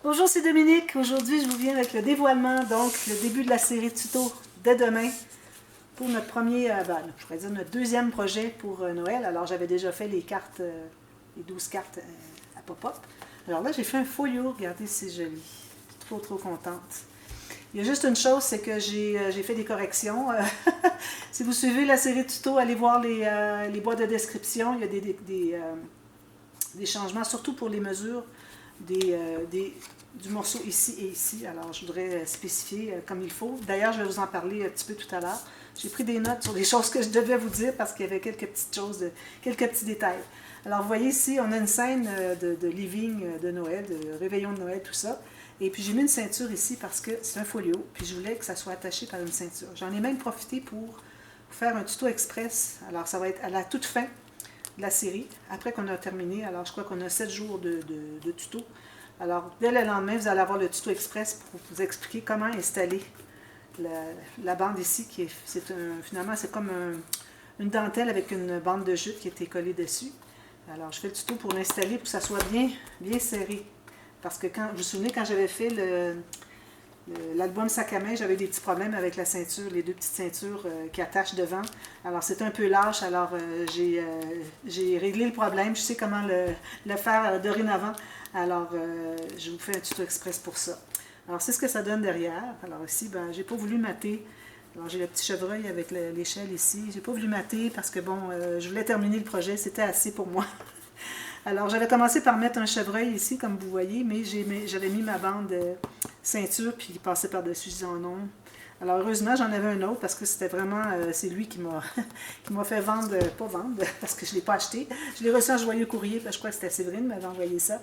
Bonjour, c'est Dominique. Aujourd'hui, je vous viens avec le dévoilement, donc le début de la série de tutos dès demain pour notre premier, je pourrais dire notre deuxième projet pour Noël. Alors, j'avais déjà fait les cartes, les 12 cartes à pop-up. Alors là, j'ai fait un folio. Regardez, c'est joli. Je suis trop contente. Il y a juste une chose, c'est que j'ai fait des corrections. Si vous suivez la série de tutos, allez voir les boîtes de description. Il y a des changements, surtout pour les mesures du morceau ici et ici. Alors, je voudrais spécifier comme il faut. D'ailleurs, je vais vous en parler un petit peu tout à l'heure. J'ai pris des notes sur les choses que je devais vous dire parce qu'il y avait quelques petites choses, quelques petits détails. Alors, vous voyez ici, on a une scène de living de Noël, de réveillon de Noël, tout ça. Et puis, j'ai mis une ceinture ici parce que c'est un folio. Puis, je voulais que ça soit attaché par une ceinture. J'en ai même profité pour faire un tuto express. Alors, ça va être à la toute fin de la série, après qu'on a terminé. Alors, je crois qu'on a 7 jours de tuto. Alors, dès le lendemain, vous allez avoir le tuto express pour vous expliquer comment installer la bande ici. Finalement, c'est comme une dentelle avec une bande de jute qui a été collée dessus. Alors, je fais le tuto pour l'installer pour que ça soit bien serré. Parce que vous vous souvenez, quand j'avais fait l'album sac à main, j'avais des petits problèmes avec la ceinture, les deux petites ceintures qui attachent devant. Alors, c'est un peu lâche. Alors, j'ai réglé le problème. Je sais comment le faire dorénavant. Alors, je vous fais un tuto express pour ça. Alors, c'est ce que ça donne derrière. Alors ici, j'ai pas voulu mater. Alors, j'ai le petit chevreuil avec l'échelle ici. J'ai pas voulu mater parce que, je voulais terminer le projet. C'était assez pour moi. Alors, j'avais commencé par mettre un chevreuil ici, comme vous voyez, mais j'avais mis ma bande ceinture, puis il passait par-dessus. Je disais, oh non. Alors, heureusement, j'en avais un autre, parce que c'était vraiment, c'est lui qui m'a fait vendre, pas vendre, parce que je ne l'ai pas acheté. Je l'ai reçu en joyeux courrier, parce que je crois que c'était Séverine qui m'avait envoyé ça.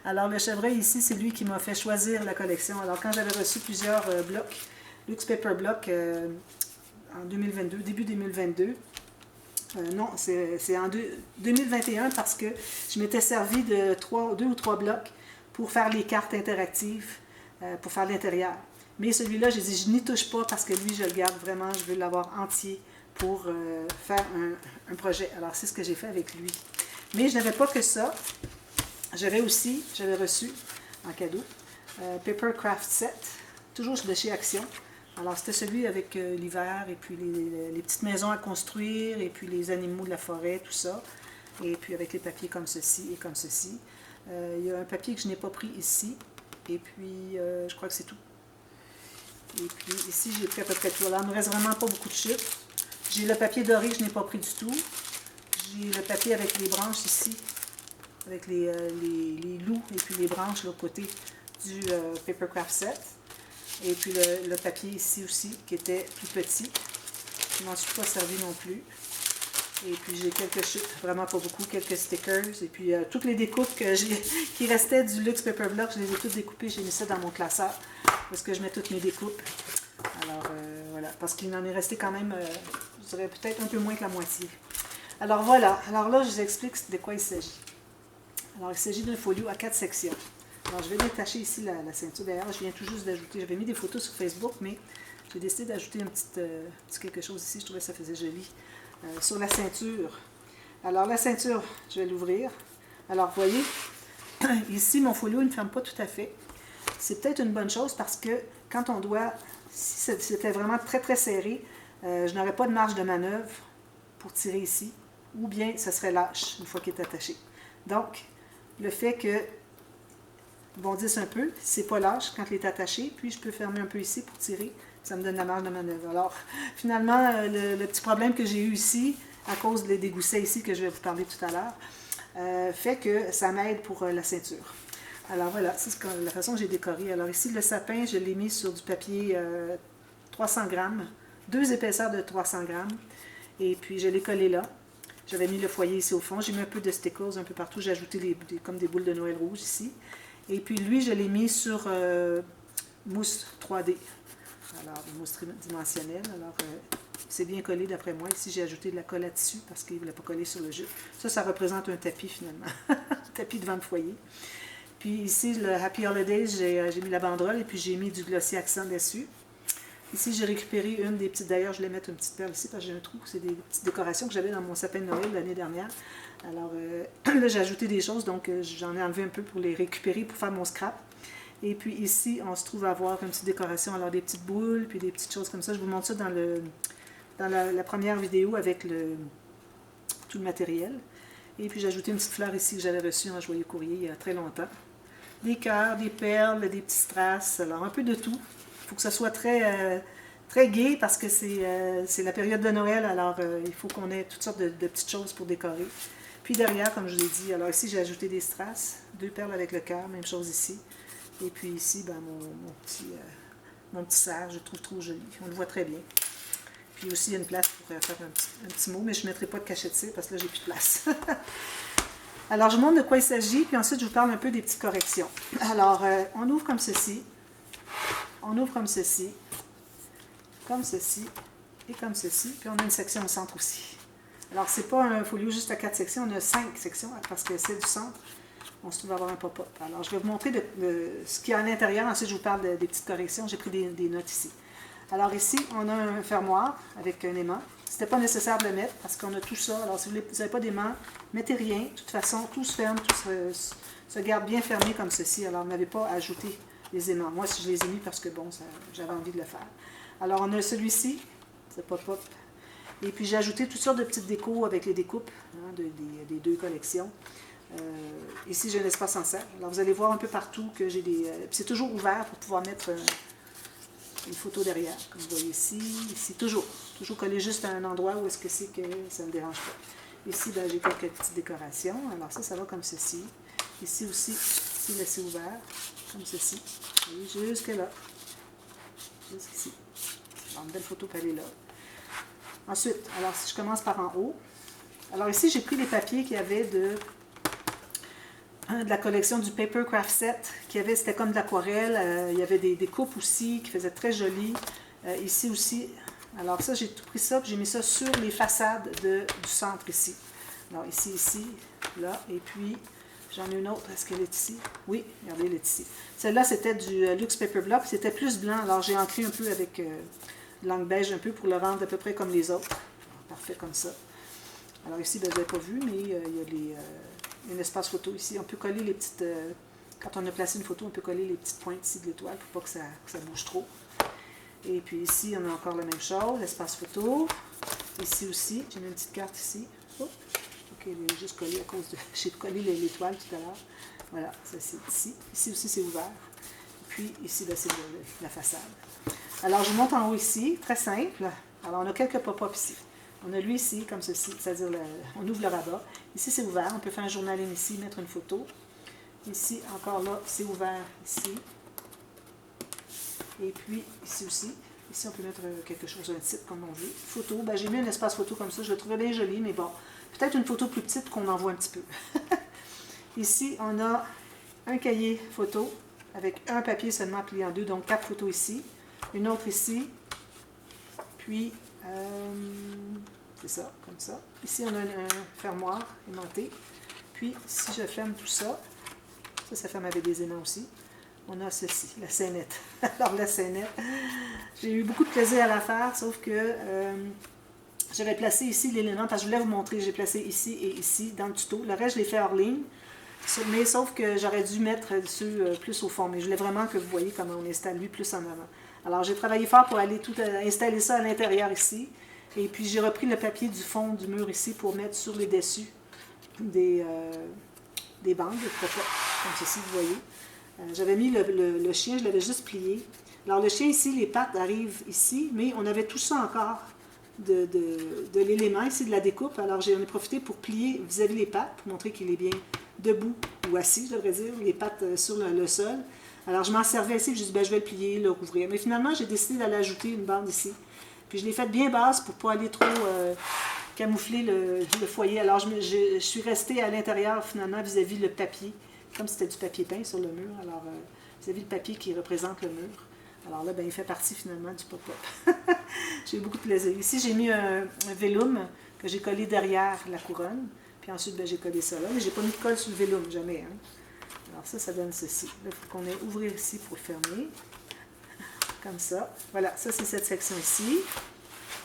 Alors, le chevreuil ici, c'est lui qui m'a fait choisir la collection. Alors, quand j'avais reçu plusieurs blocs, Lux Paper Block, en 2022, début 2022, non, c'est en 2021 parce que je m'étais servi de 2 ou 3 blocs pour faire les cartes interactives, pour faire l'intérieur. Mais celui-là, j'ai dit, je n'y touche pas parce que lui, je le garde vraiment, je veux l'avoir entier pour faire un projet. Alors, c'est ce que j'ai fait avec lui. Mais je n'avais pas que ça. J'avais reçu en cadeau Paper Craft Set, toujours de chez Action. Alors, c'était celui avec l'hiver, et puis les petites maisons à construire, et puis les animaux de la forêt, tout ça. Et puis avec les papiers comme ceci et comme ceci. Il y a un papier que je n'ai pas pris ici, et puis je crois que c'est tout. Et puis ici, j'ai pris à peu près tout. Alors, il ne me reste vraiment pas beaucoup de chiffres. J'ai le papier doré que je n'ai pas pris du tout. J'ai le papier avec les branches ici, avec les loups, et puis les branches de l'autre côté du Papercraft Set. Et puis le papier ici aussi, qui était plus petit. Je ne m'en suis pas servi non plus. Et puis j'ai quelques chiffres, vraiment pas beaucoup, quelques stickers. Et puis toutes les découpes qui restaient du Lux Paper Block, je les ai toutes découpées. J'ai mis ça dans mon classeur, parce que je mets toutes mes découpes. Alors voilà, parce qu'il en est resté quand même, je dirais peut-être un peu moins que la moitié. Alors voilà, alors là je vous explique de quoi il s'agit. Alors il s'agit d'un folio à 4 sections. Alors, je vais détacher ici la ceinture. D'ailleurs, je viens tout juste d'ajouter, j'avais mis des photos sur Facebook, mais j'ai décidé d'ajouter un petit quelque chose ici. Je trouvais que ça faisait joli. Sur la ceinture. Alors, la ceinture, je vais l'ouvrir. Alors, vous voyez, ici, mon folio ne ferme pas tout à fait. C'est peut-être une bonne chose parce que quand on doit, si c'était vraiment très serré, je n'aurais pas de marge de manœuvre pour tirer ici, ou bien ça serait lâche une fois qu'il est attaché. Donc, le fait que bondisse un peu, c'est pas lâche quand il est attaché, puis je peux fermer un peu ici pour tirer, ça me donne la marge de manœuvre. Alors, finalement, le petit problème que j'ai eu ici, à cause des goussets ici que je vais vous parler tout à l'heure, fait que ça m'aide pour la ceinture. Alors voilà, c'est la façon que j'ai décoré. Alors ici, le sapin, je l'ai mis sur du papier 300 grammes, 2 épaisseurs de 300 grammes, et puis je l'ai collé là. J'avais mis le foyer ici au fond, j'ai mis un peu de stickers un peu partout, j'ai ajouté comme des boules de Noël rouge ici. Et puis lui, je l'ai mis sur mousse 3D, alors mousse tridimensionnelle. Alors c'est bien collé d'après moi. Ici, j'ai ajouté de la colle à tissu parce qu'il ne voulait pas coller sur le jeu. Ça représente un tapis finalement, un tapis devant le foyer. Puis ici, le Happy Holidays, j'ai mis la banderole et puis j'ai mis du glossy accent dessus. Ici, j'ai récupéré une des petites, d'ailleurs, je vais mettre une petite perle ici parce que j'ai un trou. C'est des petites décorations que j'avais dans mon sapin de Noël l'année dernière. Alors là, j'ai ajouté des choses, donc j'en ai enlevé un peu pour les récupérer, pour faire mon scrap. Et puis ici, on se trouve à avoir une petite décoration, alors des petites boules, puis des petites choses comme ça. Je vous montre ça dans la première vidéo avec tout le matériel. Et puis j'ai ajouté une petite fleur ici que j'avais reçue en joyeux courrier il y a très longtemps. Des cœurs, des perles, des petits strass, alors un peu de tout. Il faut que ça soit très, très gai parce que c'est la période de Noël, alors il faut qu'on ait toutes sortes de petites choses pour décorer. Puis derrière, comme je vous ai dit, alors ici j'ai ajouté des strass, 2 perles avec le cœur, même chose ici. Et puis ici, ben, mon petit cerf, je le trouve trop joli. On le voit très bien. Puis aussi, il y a une place pour faire un petit mot, mais je ne mettrai pas de cachetier parce que là, j'ai plus de place. Alors, je vous montre de quoi il s'agit, puis ensuite, je vous parle un peu des petites corrections. Alors, on ouvre comme ceci. On ouvre comme ceci et comme ceci. Puis on a une section au centre aussi. Alors, c'est pas un folio juste à 4 sections, on a 5 sections parce que c'est du centre. On se trouve avoir un pop-up. Alors, je vais vous montrer ce qu'il y a à l'intérieur. Ensuite, je vous parle des petites corrections. J'ai pris des notes ici. Alors ici, on a un fermoir avec un aimant. C'était pas nécessaire de le mettre parce qu'on a tout ça. Alors, si vous n'avez pas d'aimant, mettez rien. De toute façon, tout se ferme, tout se garde bien fermé comme ceci. Alors, vous n'avez pas à ajouter les aimants. Moi, je les ai mis parce que, bon, j'avais envie de le faire. Alors, on a celui-ci, c'est pop-up. Et puis, j'ai ajouté toutes sortes de petites décos avec les découpes des 2 collections. Ici, j'ai un espace en cercle. Alors, vous allez voir un peu partout que j'ai des... c'est toujours ouvert pour pouvoir mettre une photo derrière, comme vous voyez ici, toujours collé juste à un endroit où est-ce que c'est que ça ne me dérange pas. Ici, ben, j'ai quelques petites décorations. Alors ça va comme ceci. Ici aussi, c'est laissé ouvert, comme ceci. Et jusque là. Jusqu'ici. Alors, une belle photo pour aller là. Ensuite, alors si je commence par en haut, alors ici, j'ai pris les papiers qu'il y avait de la collection du Paper Craft Set, c'était comme de l'aquarelle, il y avait des coupes aussi qui faisaient très jolies. Ici aussi, alors ça, j'ai tout pris ça, puis j'ai mis ça sur les façades du centre ici. Alors ici, là, et puis j'en ai une autre, est-ce qu'elle est ici? Oui, regardez, elle est ici. Celle-là, c'était du Luxe Paper Block, c'était plus blanc, alors j'ai ancré un peu avec de l'encre beige un peu pour le rendre à peu près comme les autres. Alors, parfait comme ça. Alors ici, ben, je ne l'avez pas vu, mais il y a un espace photo ici. On peut coller les petites... quand on a placé une photo, on peut coller les petites pointes ici de l'étoile pour pas que ça bouge trop. Et puis ici, on a encore la même chose, l'espace photo. Ici aussi, j'ai mis une petite carte ici. Oh, ok, elle est juste collée à cause de... J'ai collé l'étoile tout à l'heure. Voilà, ça c'est ici. Ici aussi, c'est ouvert. Et puis ici, ben, c'est la façade. Alors, je vous montre en haut ici, très simple. Alors, on a quelques pop-up ici. On a lui ici, comme ceci, c'est-à-dire on ouvre le rabat. Ici, c'est ouvert. On peut faire un journaling ici, mettre une photo. Ici, encore là, c'est ouvert ici. Et puis, ici aussi. Ici, on peut mettre quelque chose, un titre comme on veut. Photo, ben, j'ai mis un espace photo comme ça. Je le trouvais bien joli, mais bon, peut-être une photo plus petite qu'on en voit un petit peu. Ici, on a un cahier photo avec un papier seulement plié en 2, donc 4 photos ici. Une autre ici. Puis... c'est ça, comme ça. Ici, on a un fermoir aimanté. Puis, si je ferme tout ça, ça ferme avec des aimants aussi. On a ceci, la scénette. Alors, la scénette, j'ai eu beaucoup de plaisir à la faire, sauf que j'avais placé ici l'élément, parce que je voulais vous montrer, j'ai placé ici et ici dans le tuto. Le reste, je l'ai fait hors ligne, mais sauf que j'aurais dû mettre ceux plus au fond. Mais je voulais vraiment que vous voyez comment on installe lui plus en avant. Alors, j'ai travaillé fort pour aller tout installer ça à l'intérieur ici. Et puis, j'ai repris le papier du fond du mur ici pour mettre sur les dessus des bandes, comme ceci, vous voyez. J'avais mis le chien, je l'avais juste plié. Alors, le chien ici, les pattes arrivent ici, mais on avait tout ça encore de l'élément ici, de la découpe. Alors, j'en ai profité pour plier vis-à-vis les pattes, pour montrer qu'il est bien debout ou assis, je devrais dire, les pattes sur le sol. Alors, je m'en servais ici, puis j'ai dit, ben, je vais le plier, le rouvrir. Mais finalement, j'ai décidé d'aller ajouter une bande ici. Puis je l'ai faite bien basse pour ne pas aller trop camoufler le foyer. Alors je suis restée à l'intérieur finalement vis-à-vis le papier, comme si c'était du papier peint sur le mur. Alors vis-à-vis le papier qui représente le mur. Alors là, ben, il fait partie finalement du pop-up. J'ai eu beaucoup de plaisir. Ici, j'ai mis un vélum que j'ai collé derrière la couronne. Puis ensuite, ben, j'ai collé ça là. Mais je n'ai pas mis de colle sur le vélum, jamais. Hein. Alors ça donne ceci. Là, il faut qu'on ait ouvrir ici pour le fermer. Comme ça. Voilà, ça c'est cette section ici.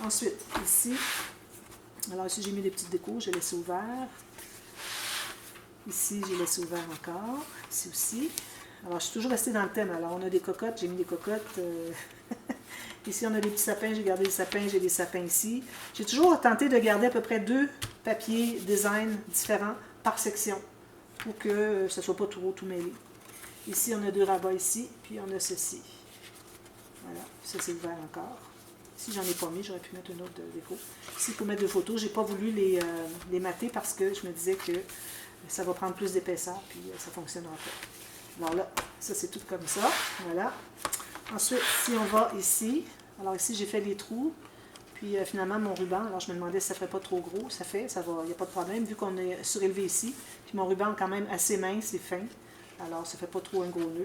Ensuite, ici, alors ici j'ai mis des petites décos, j'ai laissé ouvert. Ici, j'ai laissé ouvert encore. Ici aussi. Alors, je suis toujours restée dans le thème. Alors, on a des cocottes, j'ai mis des cocottes. Ici, on a des petits sapins, j'ai gardé des sapins, j'ai des sapins ici. J'ai toujours tenté de garder à peu près 2 papiers design différents par section pour que ce ne soit pas tout mêlé. Ici, on a 2 rabats ici, puis on a ceci. Voilà, ça c'est ouvert encore. Ici, j'en ai pas mis, j'aurais pu mettre une autre déco. Ici, pour mettre 2 photos, j'ai pas voulu les mater parce que je me disais que ça va prendre plus d'épaisseur, puis ça ne fonctionnera pas. Alors là, ça c'est tout comme ça. Voilà. Ensuite, si on va ici, alors ici j'ai fait les trous, puis finalement mon ruban, alors je me demandais si ça ne ferait pas trop gros, ça va, il n'y a pas de problème, vu qu'on est surélevé ici, puis mon ruban est quand même assez mince et fin, alors ça ne fait pas trop un gros nœud.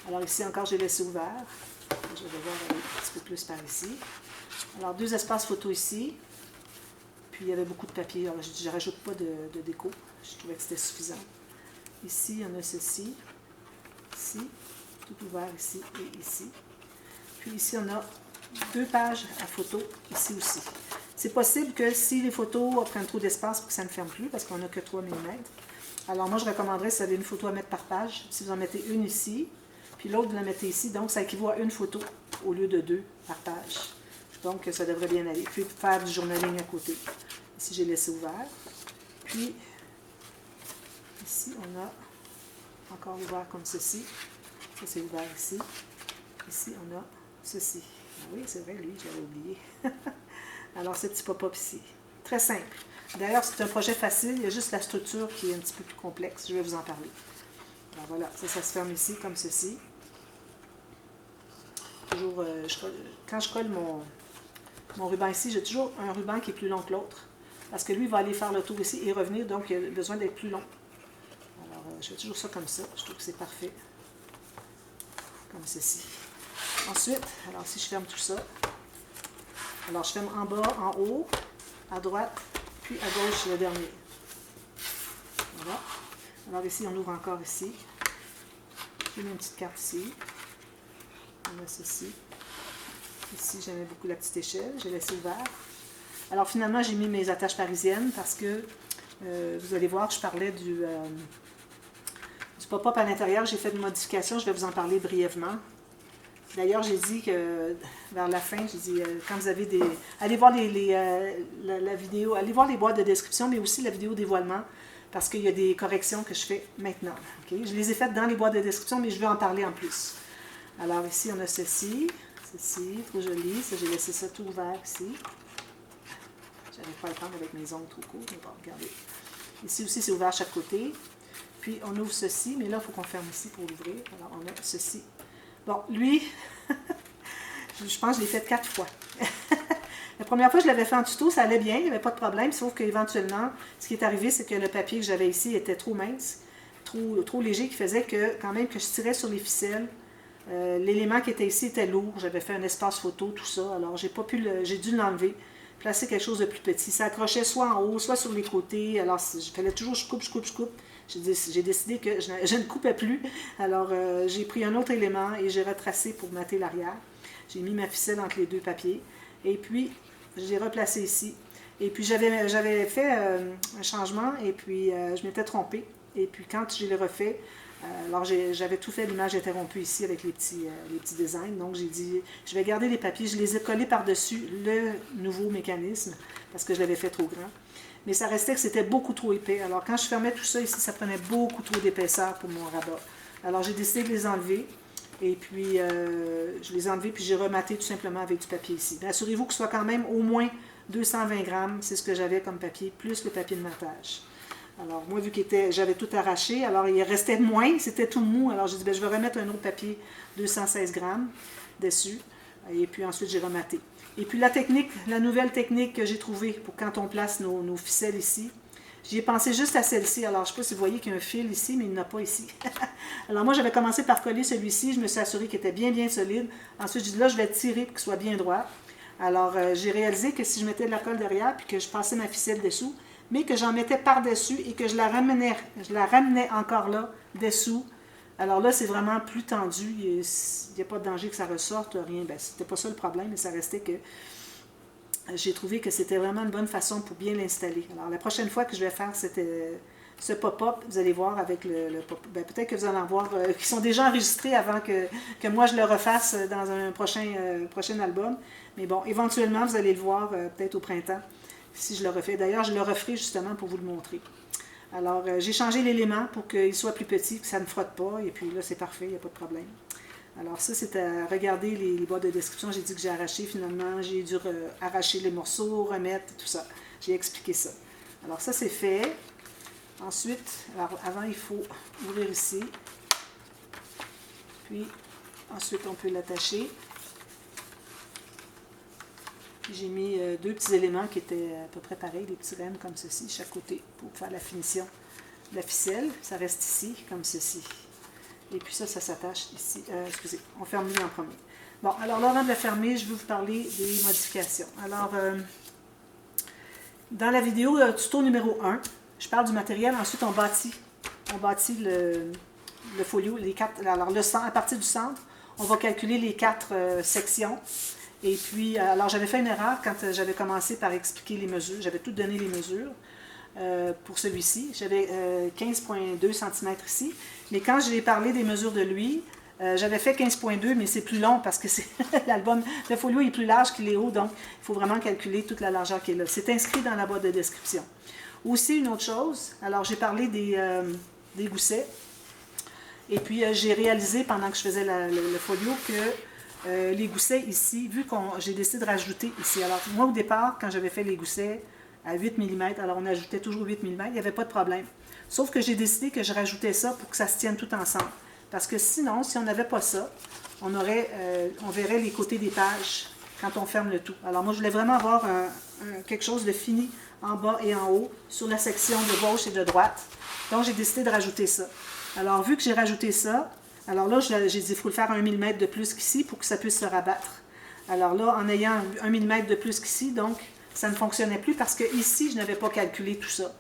Alors ici encore j'ai laissé ouvert, je vais voir un petit peu plus par ici. Alors 2 espaces photo ici, puis il y avait beaucoup de papier, alors je ne rajoute pas de déco, je trouvais que c'était suffisant. Ici on a ceci, ici, tout ouvert ici et ici. Puis ici, on a 2 pages à photos, ici aussi. C'est possible que si les photos prennent trop d'espace pour que ça ne ferme plus, parce qu'on n'a que 3 mm. Alors moi, je recommanderais, si vous avez une photo à mettre par page, si vous en mettez une ici, puis l'autre, vous la mettez ici, donc ça équivaut à une photo au lieu de 2 par page. Donc, ça devrait bien aller. Puis, faire du journaling à côté. Ici, j'ai laissé ouvert. Puis, ici, on a encore ouvert comme ceci. Ça, c'est ouvert ici. Ici, on a ceci. Ah oui, c'est vrai, lui, j'avais oublié. Alors, ce petit pop-up ici. Très simple. D'ailleurs, c'est un projet facile. Il y a juste la structure qui est un petit peu plus complexe. Je vais vous en parler. Alors, voilà. Ça se ferme ici, comme ceci. Toujours, quand je colle mon ruban ici, j'ai toujours un ruban qui est plus long que l'autre. Parce que lui, il va aller faire le tour ici et revenir. Donc, il a besoin d'être plus long. Alors, je fais toujours ça comme ça. Je trouve que c'est parfait. Comme ceci. Ensuite, alors si je ferme tout ça, alors je ferme en bas, en haut, à droite, puis à gauche le dernier. Voilà. Alors ici, on ouvre encore ici. J'ai mis une petite carte ici. On a ceci. Ici, j'aimais beaucoup la petite échelle. J'ai laissé ouvert. Alors finalement, j'ai mis mes attaches parisiennes parce que, vous allez voir, je parlais du pop-up à l'intérieur. J'ai fait une modification. Je vais vous en parler brièvement. D'ailleurs, j'ai dit que vers la fin, j'ai dit quand vous avez des... Allez voir la vidéo, allez voir les boîtes de description, mais aussi la vidéo dévoilement, parce qu'il y a des corrections que je fais maintenant. Okay? Je les ai faites dans les boîtes de description, mais je vais en parler en plus. Alors ici, on a ceci, trop joli. Ça, j'ai laissé ça tout ouvert ici. J'arrive pas à le prendre avec mes ongles trop courts, mais bon, regardez. Ici aussi, c'est ouvert à chaque côté. Puis, on ouvre ceci, mais là, il faut qu'on ferme ici pour l'ouvrir. Alors, on a ceci. Bon, lui, je pense que je l'ai fait 4 fois. La première fois, je l'avais fait en tuto, ça allait bien, il n'y avait pas de problème, sauf qu'éventuellement, ce qui est arrivé, c'est que le papier que j'avais ici était trop mince, trop léger, qui faisait que, quand même, que je tirais sur les ficelles. L'élément qui était ici était lourd, j'avais fait un espace photo, tout ça, alors j'ai dû l'enlever, placer quelque chose de plus petit. Ça accrochait soit en haut, soit sur les côtés, alors il fallait toujours je coupe. J'ai décidé que je ne coupais plus, alors j'ai pris un autre élément et j'ai retracé pour mater l'arrière. J'ai mis ma ficelle entre les 2 papiers, et puis j'ai replacé ici. Et puis j'avais fait un changement, et puis je m'étais trompée, et puis quand je l'ai refait, alors j'avais tout fait l'image interrompue ici avec les petits designs, donc j'ai dit, je vais garder les papiers, je les ai collés par-dessus le nouveau mécanisme, parce que je l'avais fait trop grand. Mais ça restait que c'était beaucoup trop épais. Alors quand je fermais tout ça ici, ça prenait beaucoup trop d'épaisseur pour mon rabat. Alors j'ai décidé de les enlever, et puis je les ai enlevés, puis j'ai rematé tout simplement avec du papier ici. Assurez-vous que ce soit quand même au moins 220 grammes, c'est ce que j'avais comme papier, plus le papier de matage. Alors, moi, vu que j'avais tout arraché, alors il restait moins, c'était tout mou. Alors, j'ai dit, je vais remettre un autre papier 216 grammes dessus. Et puis ensuite, j'ai rematé. Et puis la nouvelle technique que j'ai trouvée pour quand on place nos ficelles ici, j'y ai pensé juste à celle-ci. Alors, je ne sais pas si vous voyez qu'il y a un fil ici, mais il n'y en a pas ici. Alors, moi, j'avais commencé par coller celui-ci. Je me suis assurée qu'il était bien solide. Ensuite, j'ai dit, là, je vais tirer pour qu'il soit bien droit. Alors, j'ai réalisé que si je mettais de la colle derrière, puis que je passais ma ficelle dessous, mais que j'en mettais par-dessus et que je la ramenais encore là, dessous. Alors là, c'est vraiment plus tendu. Il n'y a pas de danger que ça ressorte, rien. Ben, c'était pas ça le problème, mais ça restait que j'ai trouvé que c'était vraiment une bonne façon pour bien l'installer. Alors, la prochaine fois que je vais faire ce pop-up, vous allez voir avec le pop-up. Ben, peut-être que vous allez en voir qui sont déjà enregistrés avant que moi je le refasse dans un prochain album. Mais bon, éventuellement, vous allez le voir peut-être au printemps, si je le refais. D'ailleurs, je le referai justement pour vous le montrer. Alors, j'ai changé l'élément pour qu'il soit plus petit, que ça ne frotte pas. Et puis là, c'est parfait, il n'y a pas de problème. Alors ça, c'est à regarder les boîtes de description. J'ai dit que j'ai arraché finalement. J'ai dû arracher les morceaux, remettre, tout ça. J'ai expliqué ça. Alors ça, c'est fait. Ensuite, alors avant, il faut ouvrir ici. Puis, ensuite, on peut l'attacher. J'ai mis deux petits éléments qui étaient à peu près pareils, des petits rênes comme ceci, chaque côté, pour faire la finition de la ficelle. Ça reste ici, comme ceci. Et puis ça s'attache ici. Excusez, on ferme lui en premier. Bon, alors là, avant de la fermer, je vais vous parler des modifications. Alors, dans la vidéo tuto numéro 1, je parle du matériel. Ensuite, on bâtit le folio, les quatre. Alors, le centre, à partir du centre, on va calculer les 4 sections. Et puis, alors j'avais fait une erreur quand j'avais commencé par expliquer les mesures. J'avais tout donné les mesures pour celui-ci. J'avais 15,2 cm ici. Mais quand j'ai parlé des mesures de lui, j'avais fait 15,2, mais c'est plus long parce que l'album, le folio est plus large qu'il est haut, donc il faut vraiment calculer toute la largeur qui est là. C'est inscrit dans la boîte de description. Aussi, une autre chose, alors j'ai parlé des goussets. Et puis, j'ai réalisé pendant que je faisais le folio que les goussets ici, vu que j'ai décidé de rajouter ici. Alors, moi, au départ, quand j'avais fait les goussets à 8 mm, alors on ajoutait toujours 8 mm, il n'y avait pas de problème. Sauf que j'ai décidé que je rajoutais ça pour que ça se tienne tout ensemble. Parce que sinon, si on n'avait pas ça, on verrait les côtés des pages quand on ferme le tout. Alors, moi, je voulais vraiment avoir quelque chose de fini en bas et en haut sur la section de gauche et de droite. Donc, j'ai décidé de rajouter ça. Alors, vu que j'ai rajouté ça, alors là, j'ai dit qu'il faut le faire 1 mm de plus qu'ici pour que ça puisse se rabattre. Alors là, en ayant 1 mm de plus qu'ici, donc, ça ne fonctionnait plus parce que ici, je n'avais pas calculé tout ça.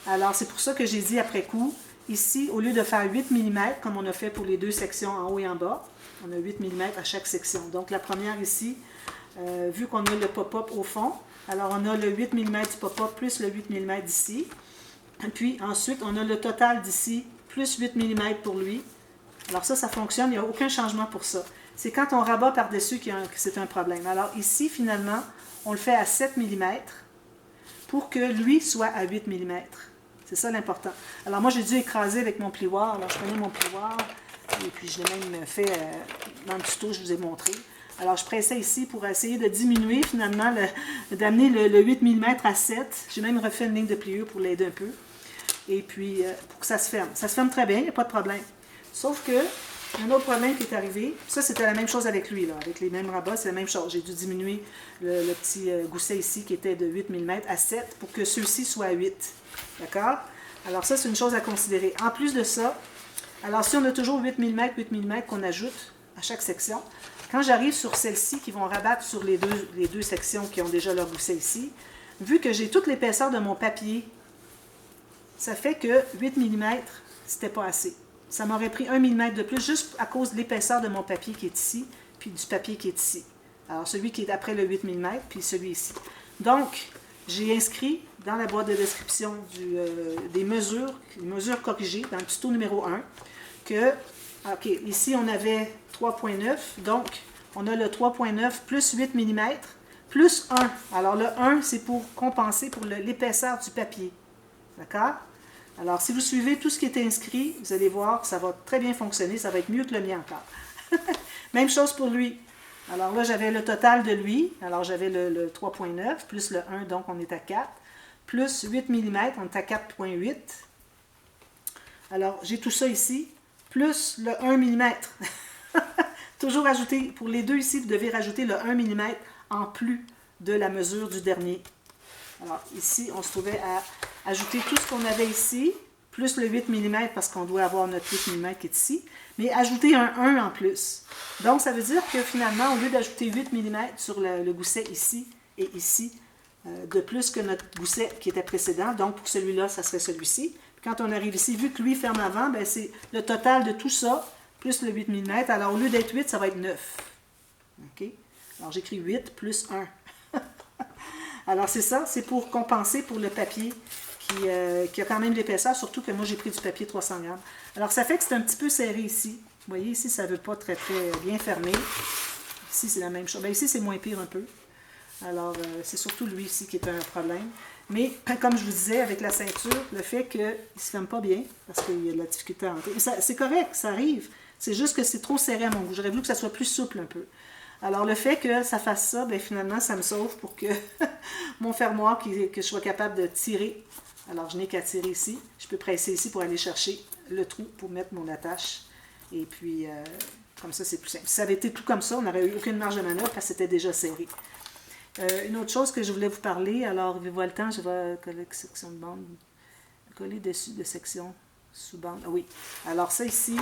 Alors, c'est pour ça que j'ai dit après coup, ici, au lieu de faire 8 mm, comme on a fait pour les 2 sections en haut et en bas, on a 8 mm à chaque section. Donc, la première ici, vu qu'on a le pop-up au fond, alors on a le 8 mm du pop-up plus le 8 mm d'ici. Puis ensuite, on a le total d'ici, plus 8 mm pour lui. Alors ça fonctionne, il n'y a aucun changement pour ça. C'est quand on rabat par-dessus que c'est un problème. Alors ici, finalement, on le fait à 7 mm pour que lui soit à 8 mm. C'est ça l'important. Alors moi, j'ai dû écraser avec mon plioir. Alors je prenais mon plioir et puis je l'ai même fait dans le tuto, je vous ai montré. Alors je pressais ici pour essayer de diminuer finalement, d'amener le 8 mm à 7. J'ai même refait une ligne de pliure pour l'aider un peu. Et puis pour que ça se ferme. Ça se ferme très bien, il n'y a pas de problème. Sauf que, un autre problème qui est arrivé, ça c'était la même chose avec lui, là, avec les mêmes rabats, c'est la même chose. J'ai dû diminuer le petit gousset ici qui était de 8 mm à 7 pour que ceux-ci soient à 8. D'accord? Alors ça, c'est une chose à considérer. En plus de ça, alors si on a toujours 8 mm qu'on ajoute à chaque section, quand j'arrive sur celles-ci qui vont rabattre sur les deux sections qui ont déjà leur gousset ici, vu que j'ai toute l'épaisseur de mon papier, ça fait que 8 mm, c'était pas assez. Ça m'aurait pris 1 mm de plus juste à cause de l'épaisseur de mon papier qui est ici, puis du papier qui est ici. Alors, celui qui est après le 8 mm, puis celui ici. Donc, j'ai inscrit dans la boîte de description des mesures, les mesures corrigées, dans le tuto numéro 1, que, OK, ici, on avait 3,9, donc, on a le 3,9 plus 8 mm, plus 1. Alors, le 1, c'est pour compenser pour l'épaisseur du papier. D'accord? Alors, si vous suivez tout ce qui est inscrit, vous allez voir que ça va très bien fonctionner. Ça va être mieux que le mien encore. Même chose pour lui. Alors là, j'avais le total de lui. Alors, j'avais le 3,9 plus le 1, donc on est à 4. Plus 8 mm, on est à 4,8. Alors, j'ai tout ça ici. Plus le 1 mm. Toujours ajouter, pour les deux ici, vous devez rajouter le 1 mm en plus de la mesure du dernier. Alors, ici, on se trouvait à ajouter tout ce qu'on avait ici, plus le 8 mm, parce qu'on doit avoir notre 8 mm qui est ici, mais ajouter un 1 en plus. Donc, ça veut dire que finalement, au lieu d'ajouter 8 mm sur le gousset ici et ici, de plus que notre gousset qui était précédent, donc pour celui-là, ça serait celui-ci. Quand on arrive ici, vu que lui ferme avant, ben c'est le total de tout ça, plus le 8 mm. Alors, au lieu d'être 8, ça va être 9. OK? Alors, j'écris 8 plus 1. Alors, c'est ça, c'est pour compenser pour le papier qui a quand même l'épaisseur, surtout que moi j'ai pris du papier 300 grammes. Alors ça fait que c'est un petit peu serré ici. Vous voyez, ici ça ne veut pas très bien fermer. Ici c'est la même chose. Bien, ici c'est moins pire un peu. Alors c'est surtout lui ici qui est un problème. Mais comme je vous disais, avec la ceinture, le fait qu'il ne se ferme pas bien, parce qu'il y a de la difficulté à entrer. C'est correct, ça arrive. C'est juste que c'est trop serré à mon goût. J'aurais voulu que ça soit plus souple un peu. Alors le fait que ça fasse ça, bien, finalement ça me sauve pour que mon fermoir, que je sois capable de tirer. Alors je n'ai qu'à tirer ici. Je peux presser ici pour aller chercher le trou pour mettre mon attache. Et puis comme ça c'est plus simple. Si ça avait été tout comme ça, on n'aurait eu aucune marge de manœuvre parce que c'était déjà serré. Une autre chose que je voulais vous parler, alors, vous voyez le temps, je vais coller section de bande, coller dessus de section sous bande. Ah oui, alors ça ici,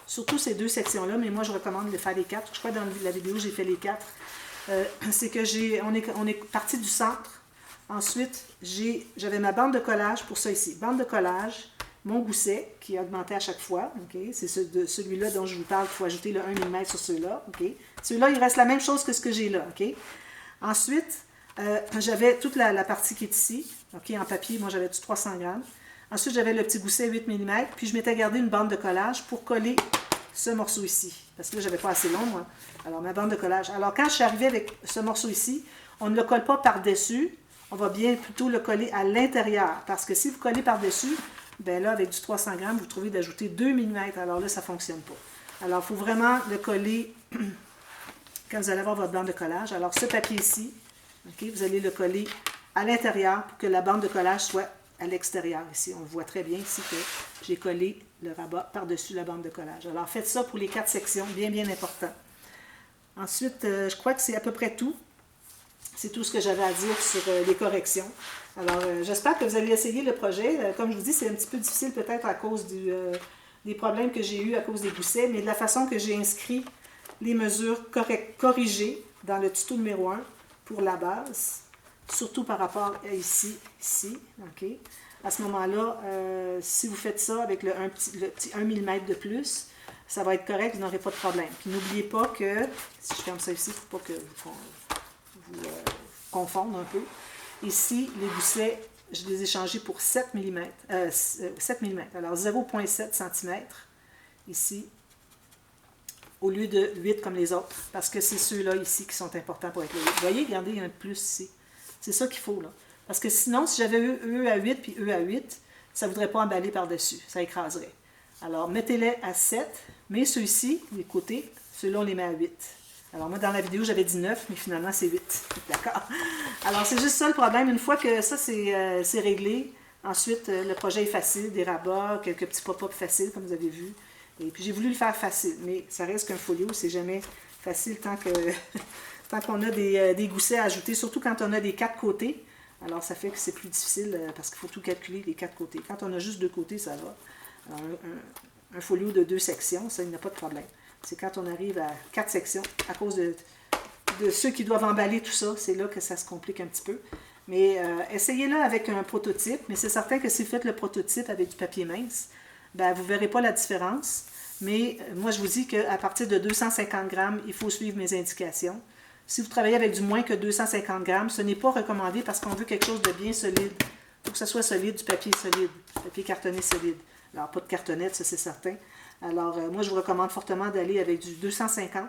surtout ces deux sections-là, mais moi je recommande de faire les quatre. Je crois que dans la vidéo j'ai fait les quatre. C'est que on est parti du centre. Ensuite, j'avais ma bande de collage pour ça ici. Bande de collage, mon gousset qui augmentait à chaque fois. Okay? C'est celui-là dont je vous parle. Il faut ajouter le 1 mm sur ceux-là. Okay? Celui-là, il reste la même chose que ce que j'ai là. Okay? Ensuite, j'avais toute la partie qui est ici. Okay? En papier, moi j'avais du 300 grammes. Ensuite, j'avais le petit gousset 8 mm. Puis je m'étais gardé une bande de collage pour coller ce morceau ici. Parce que là, j'avais pas assez long, moi. Alors, ma bande de collage. Alors, quand je suis arrivée avec ce morceau ici, on ne le colle pas par-dessus. On va bien plutôt le coller à l'intérieur. Parce que si vous collez par-dessus, bien là, avec du 300 grammes, vous trouvez d'ajouter 2 mm. Alors là, ça ne fonctionne pas. Alors, il faut vraiment le coller quand vous allez avoir votre bande de collage. Alors, ce papier ici, okay, vous allez le coller à l'intérieur pour que la bande de collage soit à l'extérieur. Ici, on voit très bien ici que j'ai collé le rabat par-dessus la bande de collage. Alors, faites ça pour les 4 sections, bien, bien important. Ensuite, je crois que c'est à peu près tout. C'est tout ce que j'avais à dire sur les corrections. Alors, j'espère que vous allez essayer le projet. Comme je vous dis, c'est un petit peu difficile peut-être à cause des problèmes que j'ai eus à cause des goussets, mais de la façon que j'ai inscrit les mesures corrigées dans le tuto numéro 1 pour la base, surtout par rapport à ici. OK? À ce moment-là, si vous faites ça avec le petit 1 mm de plus, ça va être correct, vous n'aurez pas de problème. Puis n'oubliez pas que, si je ferme ça ici, il ne faut pas que vous confondre un peu. Ici, les goussets, je les ai changés pour 7 mm. 7 mm. Alors 0,7 cm ici, au lieu de 8 comme les autres, parce que c'est ceux-là ici qui sont importants pour être le 8. Vous voyez, regardez, il y a un plus ici. C'est ça qu'il faut, là. Parce que sinon, si j'avais eu eux à 8 puis eux à 8, ça ne voudrait pas emballer par-dessus. Ça écraserait. Alors, mettez-les à 7, mais ceux-ci, les côtés, ceux-là, on les met à 8. Alors, moi, dans la vidéo, j'avais dit 9, mais finalement, c'est 8. D'accord? Alors, c'est juste ça le problème. Une fois que ça, c'est réglé, ensuite, le projet est facile, des rabats, quelques petits pop-up faciles, comme vous avez vu. Et puis, j'ai voulu le faire facile, mais ça reste qu'un folio, c'est jamais facile tant qu'on a des goussets à ajouter, surtout quand on a des 4 côtés. Alors, ça fait que c'est plus difficile parce qu'il faut tout calculer les 4 côtés. Quand on a juste 2 côtés, ça va. Alors, un folio de 2 sections, ça, il n'y a pas de problème. C'est quand on arrive à 4 sections, à cause de ceux qui doivent emballer tout ça, c'est là que ça se complique un petit peu. Mais essayez-le avec un prototype, mais c'est certain que si vous faites le prototype avec du papier mince, ben, vous ne verrez pas la différence. Mais moi, je vous dis qu'à partir de 250 grammes, il faut suivre mes indications. Si vous travaillez avec du moins que 250 grammes, ce n'est pas recommandé parce qu'on veut quelque chose de bien solide. Il faut que ce soit solide, du papier solide, du papier cartonné solide. Alors, pas de cartonnette, ça c'est certain. Alors, moi, je vous recommande fortement d'aller avec du 250,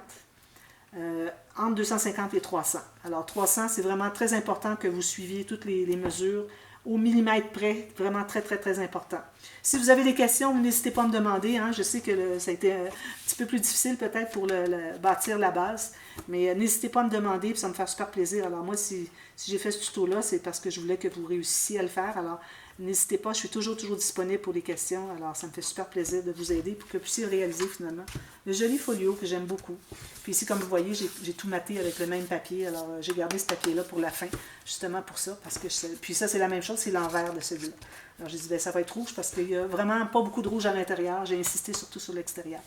entre 250 et 300. Alors, 300, c'est vraiment très important que vous suiviez toutes les mesures au millimètre près, vraiment très, très, très important. Si vous avez des questions, n'hésitez pas à me demander. Hein. Je sais que ça a été un petit peu plus difficile peut-être pour bâtir la base, mais n'hésitez pas à me demander, puis ça me fait super plaisir. Alors moi, si j'ai fait ce tuto-là, c'est parce que je voulais que vous réussissiez à le faire. Alors, n'hésitez pas, je suis toujours disponible pour les questions. Alors, ça me fait super plaisir de vous aider pour que vous puissiez réaliser finalement le joli folio que j'aime beaucoup. Puis ici, comme vous voyez, j'ai tout maté avec le même papier. Alors, j'ai gardé ce papier-là pour la fin, justement pour ça. Parce que puis ça, c'est la même chose, c'est l'envers de celui-là. Alors, j'ai dit, bien, ça va être rouge parce qu'il n'y a vraiment pas beaucoup de rouge à l'intérieur. J'ai insisté surtout sur l'extérieur.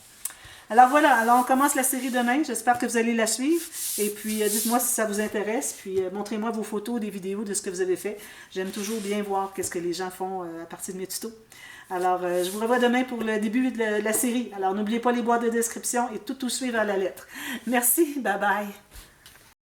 Alors voilà, alors on commence la série demain. J'espère que vous allez la suivre. Et puis dites-moi si ça vous intéresse. Puis montrez-moi vos photos, des vidéos de ce que vous avez fait. J'aime toujours bien voir qu'est-ce que les gens font à partir de mes tutos. Alors je vous revois demain pour le début de la série. Alors n'oubliez pas les boîtes de description et tout suivre à la lettre. Merci, bye bye.